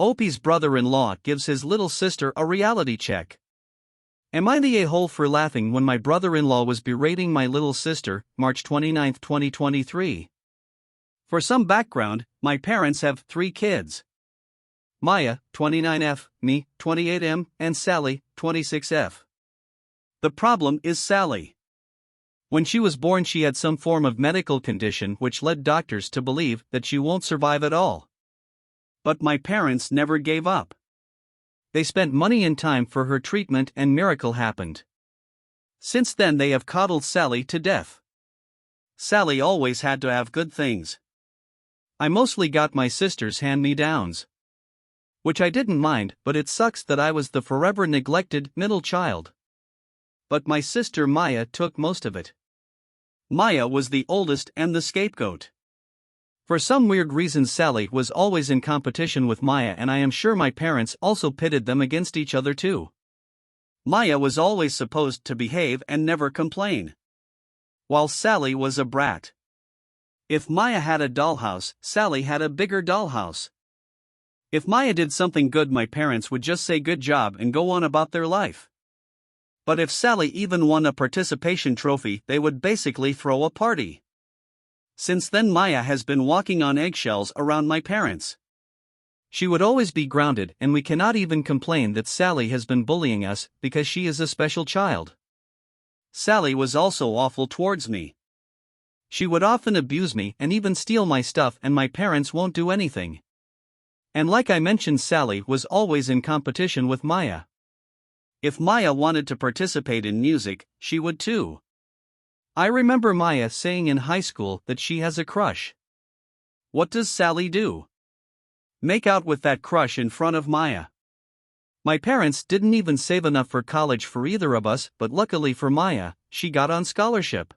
Opie's brother-in-law gives his little sister a reality check. Am I the a-hole for laughing when my brother-in-law was berating my little sister, March 29, 2023? For some background, my parents have 3 kids. Maya, 29F, me, 28M, and Sally, 26F. The problem is Sally. When she was born, she had some form of medical condition which led doctors to believe that she won't survive at all. But my parents never gave up. They spent money and time for her treatment, and miracle happened. Since then they have coddled Sally to death. Sally always had to have good things. I mostly got my sister's hand-me-downs, which I didn't mind, but it sucks that I was the forever neglected middle child. But my sister Maya took most of it. Maya was the oldest and the scapegoat. For some weird reason Sally was always in competition with Maya, and I am sure my parents also pitted them against each other too. Maya was always supposed to behave and never complain, while Sally was a brat. If Maya had a dollhouse, Sally had a bigger dollhouse. If Maya did something good, my parents would just say good job and go on about their life. But if Sally even won a participation trophy, they would basically throw a party. Since then Maya has been walking on eggshells around my parents. She would always be grounded, and we cannot even complain that Sally has been bullying us because she is a special child. Sally was also awful towards me. She would often abuse me and even steal my stuff, and my parents won't do anything. And like I mentioned, Sally was always in competition with Maya. If Maya wanted to participate in music, she would too. I remember Maya saying in high school that she has a crush. What does Sally do? Make out with that crush in front of Maya. My parents didn't even save enough for college for either of us, but luckily for Maya, she got on scholarship.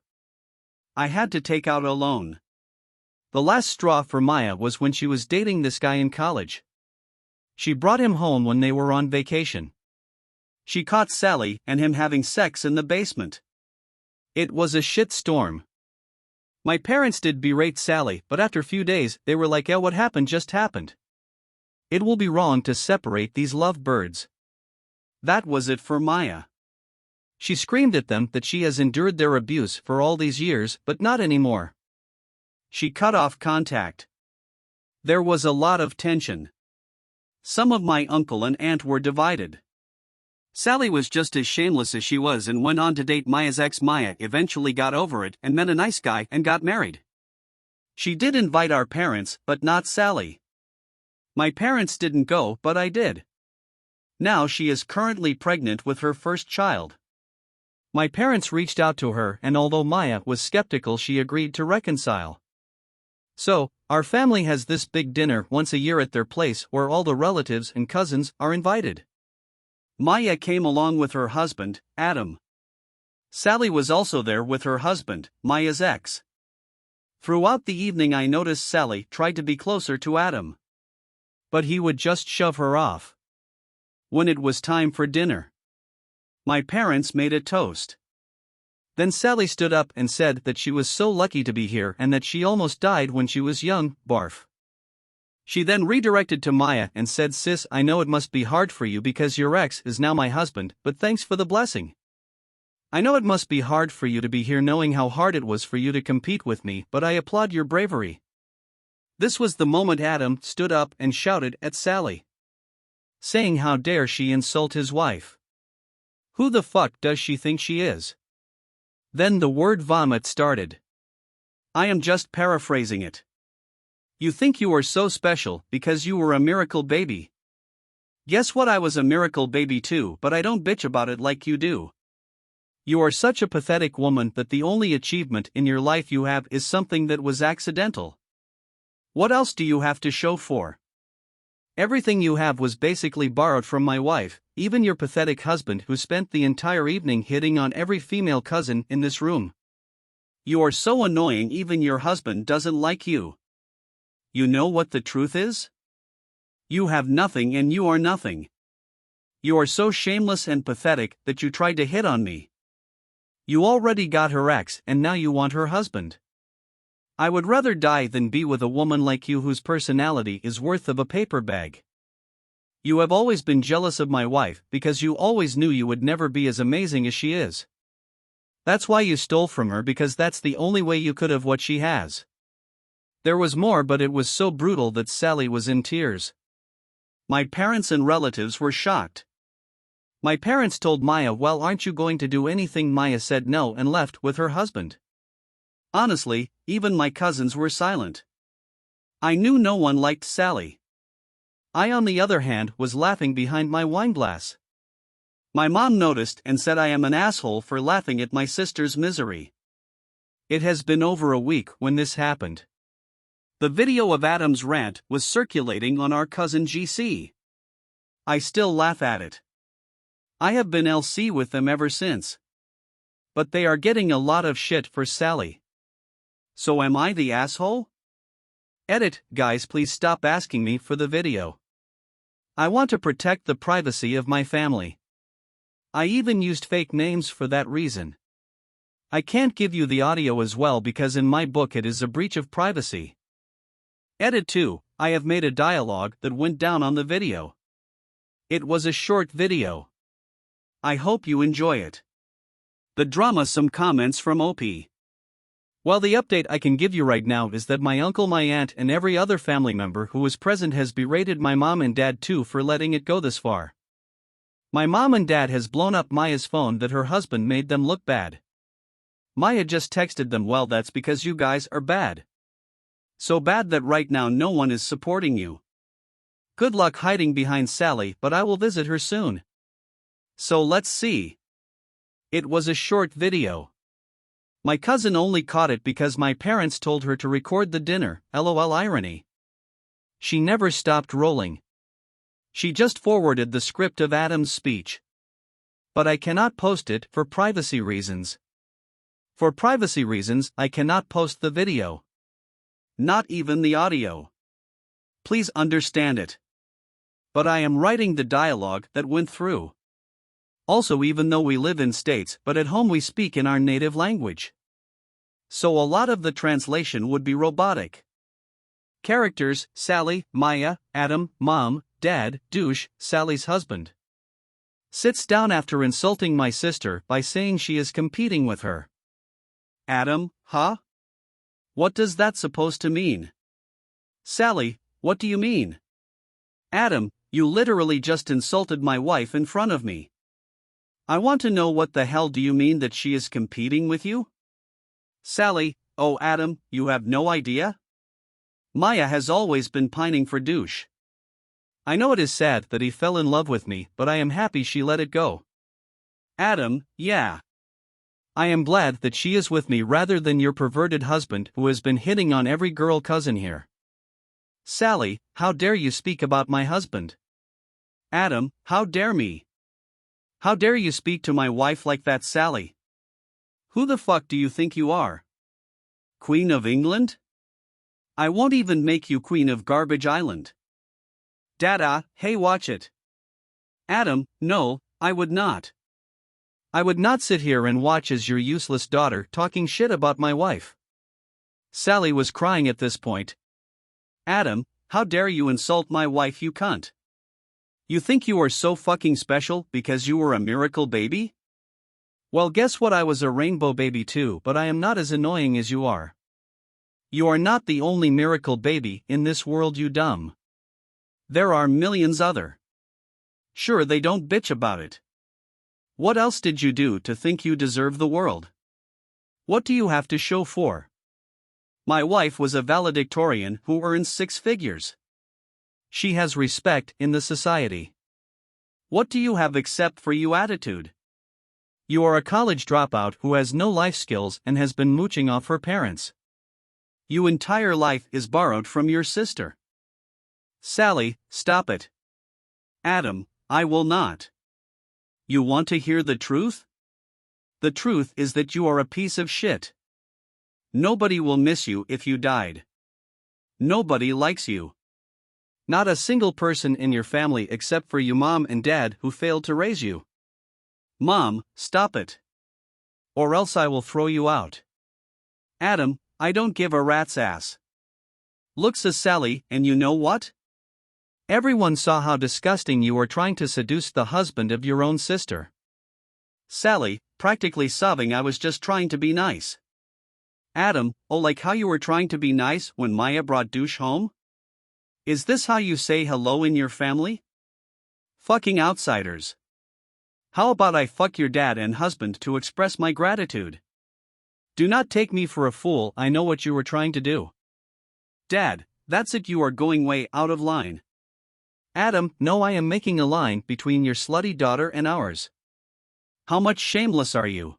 I had to take out a loan. The last straw for Maya was when she was dating this guy in college. She brought him home when they were on vacation. She caught Sally and him having sex in the basement. It was a shit storm. My parents did berate Sally, but after a few days, they were like, what happened just happened. It will be wrong to separate these lovebirds. That was it for Maya. She screamed at them that she has endured their abuse for all these years, but not anymore. She cut off contact. There was a lot of tension. Some of my uncle and aunt were divided. Sally was just as shameless as she was and went on to date Maya's ex. Maya eventually got over it and met a nice guy and got married. She did invite our parents, but not Sally. My parents didn't go, but I did. Now she is currently pregnant with her first child. My parents reached out to her, and although Maya was skeptical, she agreed to reconcile. So, our family has this big dinner once a year at their place where all the relatives and cousins are invited. Maya came along with her husband, Adam. Sally was also there with her husband, Maya's ex. Throughout the evening I noticed Sally tried to be closer to Adam, but he would just shove her off. When it was time for dinner, my parents made a toast. Then Sally stood up and said that she was so lucky to be here and that she almost died when she was young, barf. She then redirected to Maya and said, "Sis, I know it must be hard for you because your ex is now my husband, but thanks for the blessing. I know it must be hard for you to be here knowing how hard it was for you to compete with me, but I applaud your bravery." This was the moment Adam stood up and shouted at Sally, saying how dare she insult his wife. Who the fuck does she think she is? Then the word vomit started. I am just paraphrasing it. You think you are so special because you were a miracle baby. Guess what, I was a miracle baby too, but I don't bitch about it like you do. You are such a pathetic woman that the only achievement in your life you have is something that was accidental. What else do you have to show for? Everything you have was basically borrowed from my wife, even your pathetic husband who spent the entire evening hitting on every female cousin in this room. You are so annoying, even your husband doesn't like you. You know what the truth is? You have nothing and you are nothing. You are so shameless and pathetic that you tried to hit on me. You already got her ex and now you want her husband. I would rather die than be with a woman like you whose personality is worth of a paper bag. You have always been jealous of my wife because you always knew you would never be as amazing as she is. That's why you stole from her, because that's the only way you could have what she has. There was more, but it was so brutal that Sally was in tears. My parents and relatives were shocked. My parents told Maya, "Well, aren't you going to do anything?" Maya said no and left with her husband. Honestly, even my cousins were silent. I knew no one liked Sally. I, on the other hand, was laughing behind my wine glass. My mom noticed and said I am an asshole for laughing at my sister's misery. It has been over a week when this happened. The video of Adam's rant was circulating on our cousin GC. I still laugh at it. I have been LC with them ever since. But they are getting a lot of shit for Sally. So am I the asshole? Edit, guys, please stop asking me for the video. I want to protect the privacy of my family. I even used fake names for that reason. I can't give you the audio as well because in my book it is a breach of privacy. Edit 2, I have made a dialogue that went down on the video. It was a short video. I hope you enjoy it. The drama. Some comments from OP. Well, the update I can give you right now is that my uncle, my aunt, and every other family member who was present has berated my mom and dad too for letting it go this far. My mom and dad has blown up Maya's phone that her husband made them look bad. Maya just texted them, "Well, that's because you guys are bad. So bad that right now no one is supporting you. Good luck hiding behind Sally, but I will visit her soon." So let's see. It was a short video. My cousin only caught it because my parents told her to record the dinner, LOL irony. She never stopped rolling. She just forwarded the script of Adam's speech. But I cannot post it for privacy reasons. For privacy reasons, I cannot post the video. Not even the audio. Please understand it. But I am writing the dialogue that went through. Also, even though we live in states, but at home we speak in our native language. So a lot of the translation would be robotic. Characters: Sally, Maya, Adam, Mom, Dad, douche, Sally's husband. Sits down after insulting my sister by saying she is competing with her. Adam, huh? What does that supposed to mean? Sally, what do you mean? Adam, you literally just insulted my wife in front of me. I want to know, what the hell do you mean that she is competing with you? Sally, oh Adam, you have no idea? Maya has always been pining for douche. I know it is sad that he fell in love with me, but I am happy she let it go. Adam, yeah. I am glad that she is with me rather than your perverted husband who has been hitting on every girl cousin here. Sally, how dare you speak about my husband? Adam, how dare me? How dare you speak to my wife like that, Sally? Who the fuck do you think you are? Queen of England? I won't even make you Queen of Garbage Island. Dada, hey, watch it. Adam, no, I would not. I would not sit here and watch as your useless daughter talking shit about my wife. Sally was crying at this point. Adam, how dare you insult my wife, you cunt? You think you are so fucking special because you were a miracle baby? Well, guess what? I was a rainbow baby too, but I am not as annoying as you are. You are not the only miracle baby in this world, you dumb. There are millions other. Sure, they don't bitch about it. What else did you do to think you deserve the world? What do you have to show for? My wife was a valedictorian who earns 6 figures. She has respect in the society. What do you have except for you attitude? You are a college dropout who has no life skills and has been mooching off her parents. Your entire life is borrowed from your sister. Sally, stop it. Adam, I will not. You want to hear the truth? The truth is that you are a piece of shit. Nobody will miss you if you died. Nobody likes you. Not a single person in your family except for your mom and dad who failed to raise you. Mom, stop it. Or else I will throw you out. Adam, I don't give a rat's ass. Looks as Sally, and you know what? Everyone saw how disgusting you were trying to seduce the husband of your own sister. Sally, practically sobbing, I was just trying to be nice. Adam, oh, like how you were trying to be nice when Maya brought douche home? Is this how you say hello in your family? Fucking outsiders. How about I fuck your dad and husband to express my gratitude? Do not take me for a fool, I know what you were trying to do. Dad, that's it, you are going way out of line. Adam, no, I am making a line between your slutty daughter and ours. How much shameless are you?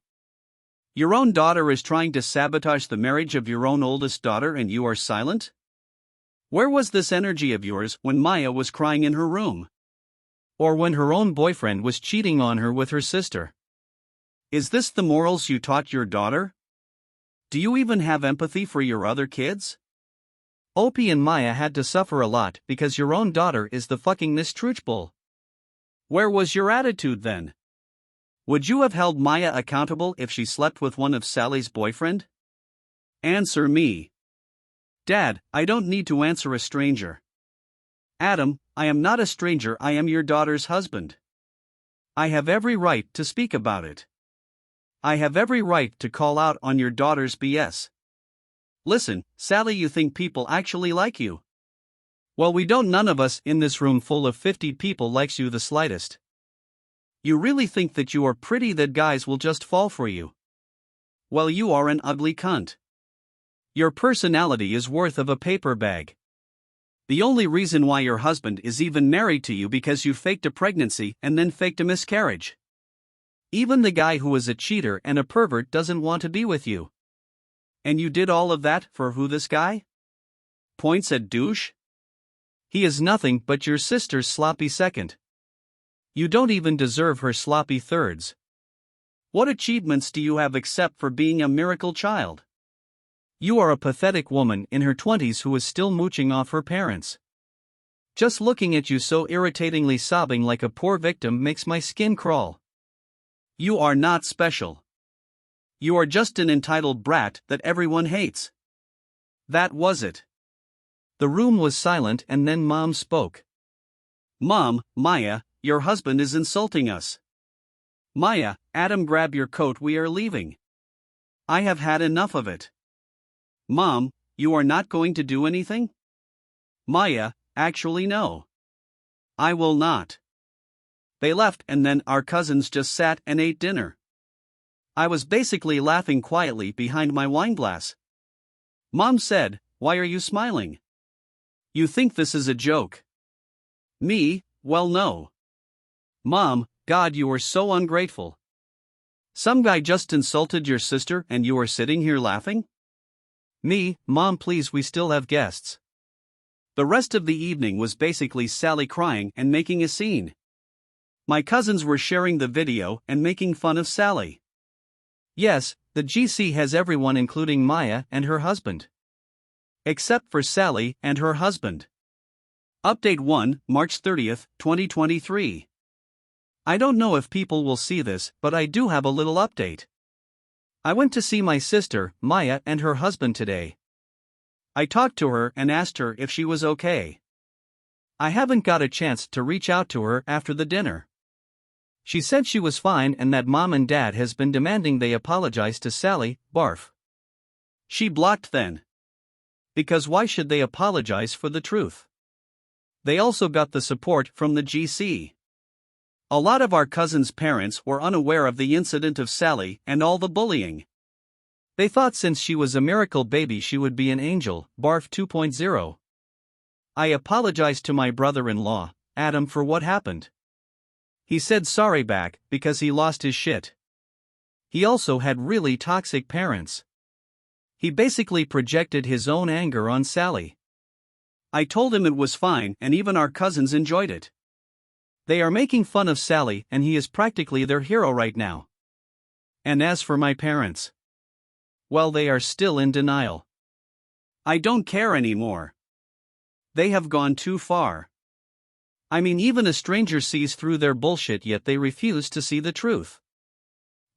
Your own daughter is trying to sabotage the marriage of your own oldest daughter and you are silent? Where was this energy of yours when Maya was crying in her room? Or when her own boyfriend was cheating on her with her sister? Is this the morals you taught your daughter? Do you even have empathy for your other kids? Opie and Maya had to suffer a lot because your own daughter is the fucking Nistruchbull. Where was your attitude then? Would you have held Maya accountable if she slept with one of Sally's boyfriend? Answer me. Dad, I don't need to answer a stranger. Adam, I am not a stranger, I am your daughter's husband. I have every right to speak about it. I have every right to call out on your daughter's BS. Listen, Sally, you think people actually like you? Well, we don't. None of us in this room full of 50 people likes you the slightest. You really think that you are pretty, that guys will just fall for you? Well, you are an ugly cunt. Your personality is worth of a paper bag. The only reason why your husband is even married to you because you faked a pregnancy and then faked a miscarriage. Even the guy who is a cheater and a pervert doesn't want to be with you. And you did all of that for who, this guy? Points at douche? He is nothing but your sister's sloppy second. You don't even deserve her sloppy thirds. What achievements do you have except for being a miracle child? You are a pathetic woman in her 20s who is still mooching off her parents. Just looking at you so irritatingly sobbing like a poor victim makes my skin crawl. You are not special. You are just an entitled brat that everyone hates. That was it. The room was silent and then Mom spoke. Mom, Maya, your husband is insulting us. Maya, Adam, grab your coat, we are leaving. I have had enough of it. Mom, you are not going to do anything? Maya, actually no. I will not. They left and then our cousins just sat and ate dinner. I was basically laughing quietly behind my wine glass. Mom said, "Why are you smiling? You think this is a joke?" Me, well, no. Mom, God, you are so ungrateful. Some guy just insulted your sister and you are sitting here laughing? Me, Mom, please, we still have guests. The rest of the evening was basically Sally crying and making a scene. My cousins were sharing the video and making fun of Sally. Yes, the GC has everyone including Maya and her husband. Except for Sally and her husband. Update 1, March 30th, 2023. I don't know if people will see this, but I do have a little update. I went to see my sister, Maya, and her husband today. I talked to her and asked her if she was okay. I haven't got a chance to reach out to her after the dinner. She said she was fine and that Mom and Dad has been demanding they apologize to Sally, barf. She blocked then. Because why should they apologize for the truth? They also got the support from the GC. A lot of our cousins' parents were unaware of the incident of Sally and all the bullying. They thought since she was a miracle baby she would be an angel, barf 2.0. I apologized to my brother-in-law, Adam, for what happened. He said sorry back because he lost his shit. He also had really toxic parents. He basically projected his own anger on Sally. I told him it was fine and even our cousins enjoyed it. They are making fun of Sally and he is practically their hero right now. And as for my parents, well, they are still in denial. I don't care anymore. They have gone too far. I mean, even a stranger sees through their bullshit, yet they refuse to see the truth.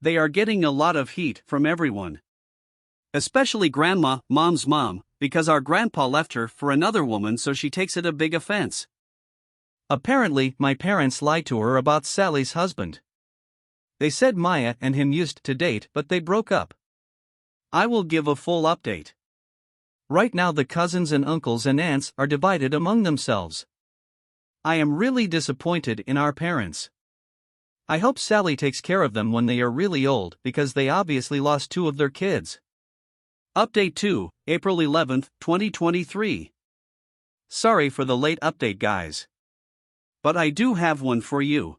They are getting a lot of heat from everyone. Especially Grandma, Mom's mom, because our grandpa left her for another woman, so she takes it a big offense. Apparently, my parents lied to her about Sally's husband. They said Maya and him used to date, but they broke up. I will give a full update. Right now, the cousins and uncles and aunts are divided among themselves. I am really disappointed in our parents. I hope Sally takes care of them when they are really old, because they obviously lost 2 of their kids. Update 2, April 11, 2023. Sorry for the late update, guys. But I do have one for you.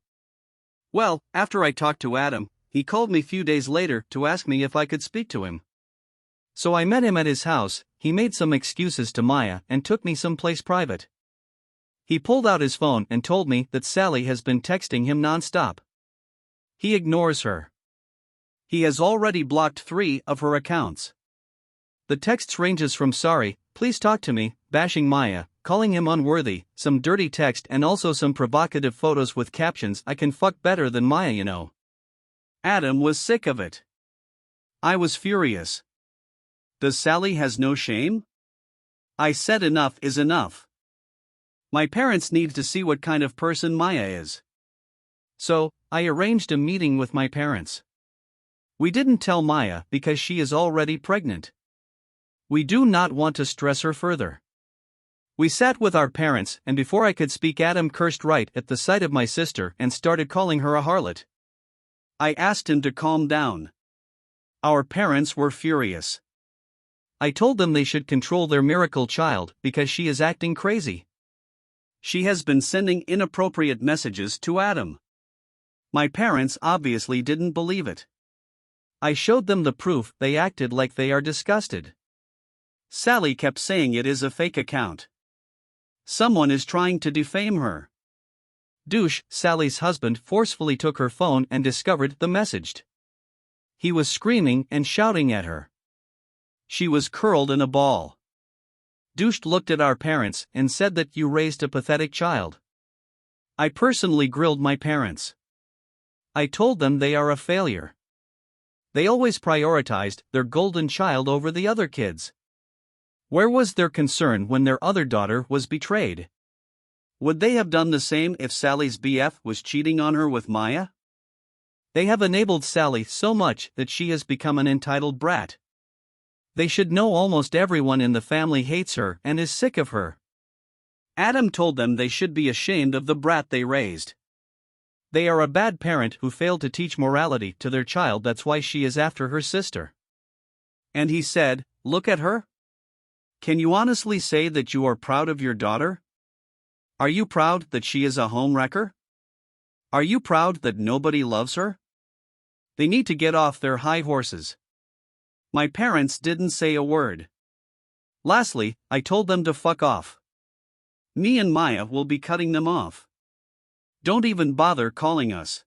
Well, after I talked to Adam, he called me few days later to ask me if I could speak to him. So I met him at his house. He made some excuses to Maya and took me someplace private. He pulled out his phone and told me that Sally has been texting him nonstop. He ignores her. He has already blocked 3 of her accounts. The texts ranges from sorry, please talk to me, bashing Maya, calling him unworthy, some dirty text, and also some provocative photos with captions, I can fuck better than Maya, you know. Adam was sick of it. I was furious. Does Sally has no shame? I said enough is enough. My parents need to see what kind of person Maya is. So, I arranged a meeting with my parents. We didn't tell Maya because she is already pregnant. We do not want to stress her further. We sat with our parents, and before I could speak, Adam cursed right at the sight of my sister and started calling her a harlot. I asked him to calm down. Our parents were furious. I told them they should control their miracle child because she is acting crazy. She has been sending inappropriate messages to Adam. My parents obviously didn't believe it. I showed them the proof. They acted like they are disgusted. Sally kept saying it is a fake account. Someone is trying to defame her. Douche, Sally's husband, forcefully took her phone and discovered the message. He was screaming and shouting at her. She was curled in a ball. Douche looked at our parents and said that you raised a pathetic child. I personally grilled my parents. I told them they are a failure. They always prioritized their golden child over the other kids. Where was their concern when their other daughter was betrayed? Would they have done the same if Sally's BF was cheating on her with Maya? They have enabled Sally so much that she has become an entitled brat. They should know almost everyone in the family hates her and is sick of her. Adam told them they should be ashamed of the brat they raised. They are a bad parent who failed to teach morality to their child. That's why she is after her sister. And he said, look at her. Can you honestly say that you are proud of your daughter? Are you proud that she is a homewrecker? Are you proud that nobody loves her? They need to get off their high horses. My parents didn't say a word. Lastly, I told them to fuck off. Me and Maya will be cutting them off. Don't even bother calling us.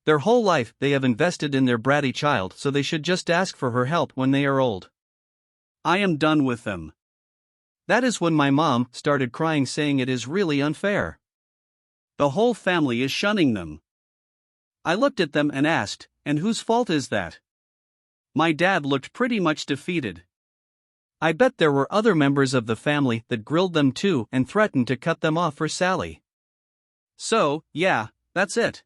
Their whole life they have invested in their bratty child, so they should just ask for her help when they are old. I am done with them. That is when my mom started crying, saying it is really unfair. The whole family is shunning them. I looked at them and asked, and whose fault is that? My dad looked pretty much defeated. I bet there were other members of the family that grilled them too and threatened to cut them off for Sally. So, yeah, that's it.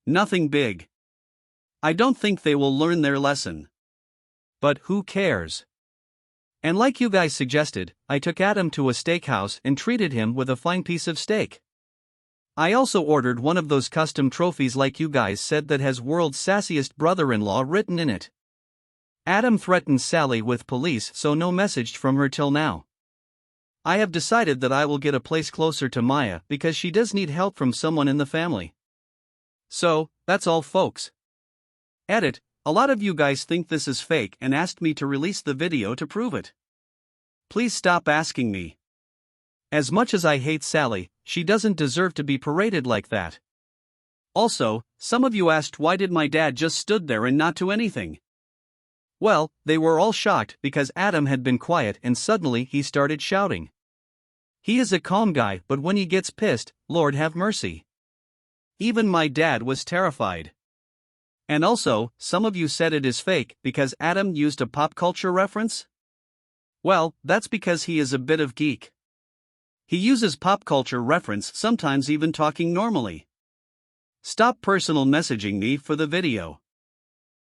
Nothing big. I don't think they will learn their lesson. But who cares? And like you guys suggested, I took Adam to a steakhouse and treated him with a fine piece of steak. I also ordered one of those custom trophies like you guys said that has "World's Sassiest Brother-in-Law" written in it. Adam threatened Sally with police, so no message from her till now. I have decided that I will get a place closer to Maya because she does need help from someone in the family. So, that's all, folks. Edit. A lot of you guys think this is fake and asked me to release the video to prove it. Please stop asking me. As much as I hate Sally, she doesn't deserve to be paraded like that. Also, some of you asked why did my dad just stood there and not do anything? Well, they were all shocked because Adam had been quiet and suddenly he started shouting. He is a calm guy, but when he gets pissed, Lord have mercy. Even my dad was terrified. And also, some of you said it is fake because Adam used a pop culture reference? Well, that's because he is a bit of geek. He uses pop culture reference, sometimes even talking normally. Stop personal messaging me for the video.